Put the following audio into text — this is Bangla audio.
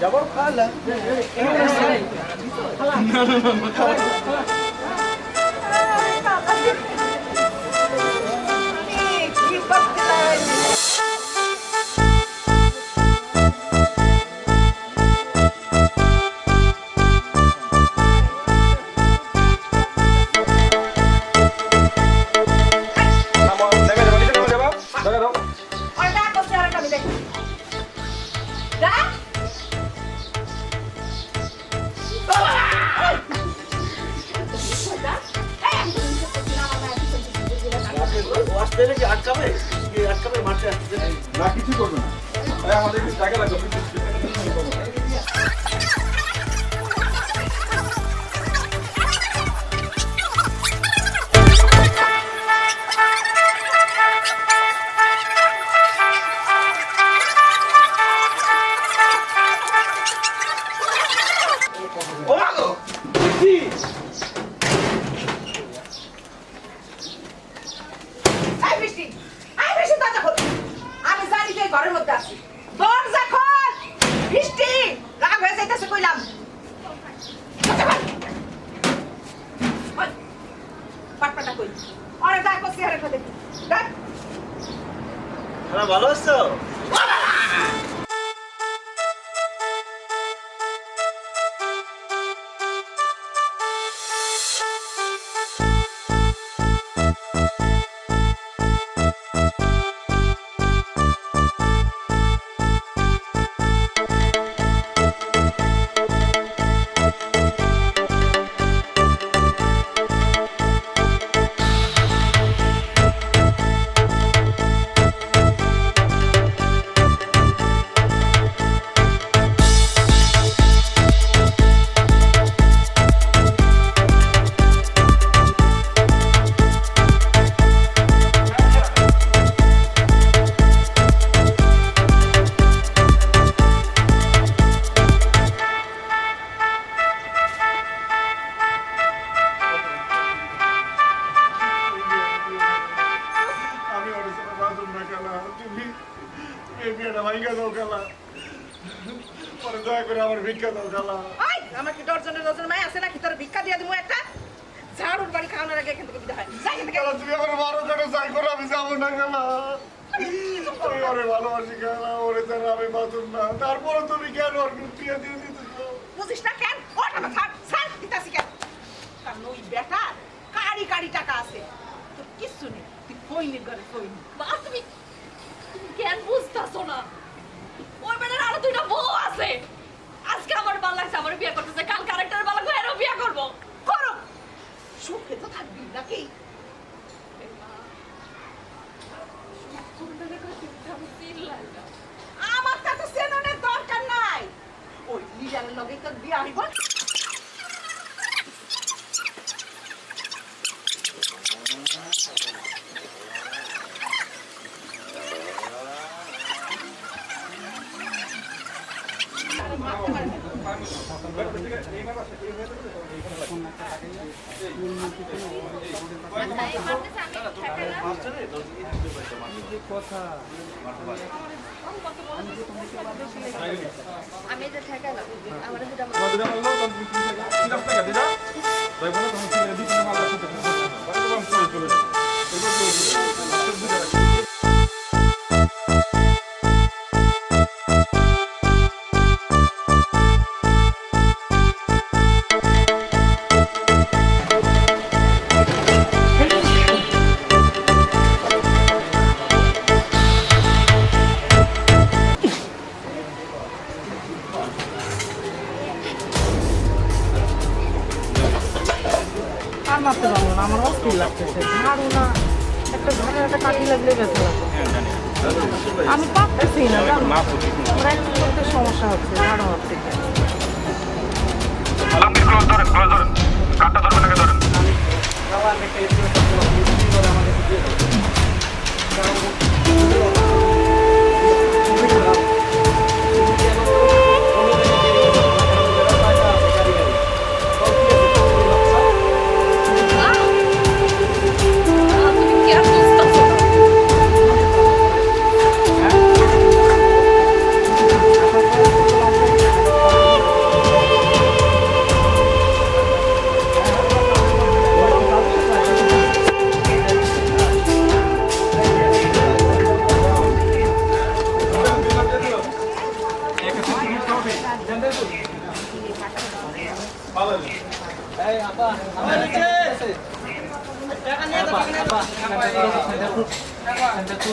যাবো খালা না কিছু করবে না আমাদের টাকা লাগবে ঘরের মধ্যে আছি দরজা খোল বৃষ্টি রাগ হয়ে যাইতেছে কইলাম পাটপাটা কই আরে ডাক কসি আরে কই দেখি ডাক হ্যাঁ ভালো আছো আমাকে ডজনে ডজন মাই আছে নাকি তোর ভিক্ষা দিয়ে দিমু একটা ঝাড়ুর বাড়ি খাওয়ানোর আগে এখান থেকে বিদায় হয় যাই এখান থেকে তুমি আমার মারো কেন চাই করে আমি যাবো না কেন আমি ওরে ভালোবাসি কেন ওরে যেন আমি বাঁচুন না তারপরে তুমি কেন ওর বিয়ে দিয়ে দিতেছো বুঝিস না কেন ওটা ছাড় ছাড় দিতাছি কেন কারণ ওই বেটার কারি কারি টাকা আছে তোর কিচ্ছু নেই তুই কইনি ঘরে কইনি মা তুমি কেন বুঝতাছো না ওই বেটার আরো দুইটা বউ আছে আজকে আমার ভালো লাগছে আমার বিয়ে করতেছে কাল কারেক্টার ভালো লাগবে এরও বিয়ে করবো করো সুখে তো থাকবি নাকি আমার তো সেননের দরকার নাই ওই লিডারের লগে তোর বিয়ে হইব আমি যে ঠেকালাম আমার দুটা মারতে পারবো না আমার অস্থির লাগতেছে ঝাড়ু না একটা ঝাড়ু একটা কাটি লাগলে ব্যথা লাগবে আমি পারতেছি না জানো প্র্যাকটিস করতে সমস্যা হচ্ছে ঝাড়ু হাত থেকে এটা তো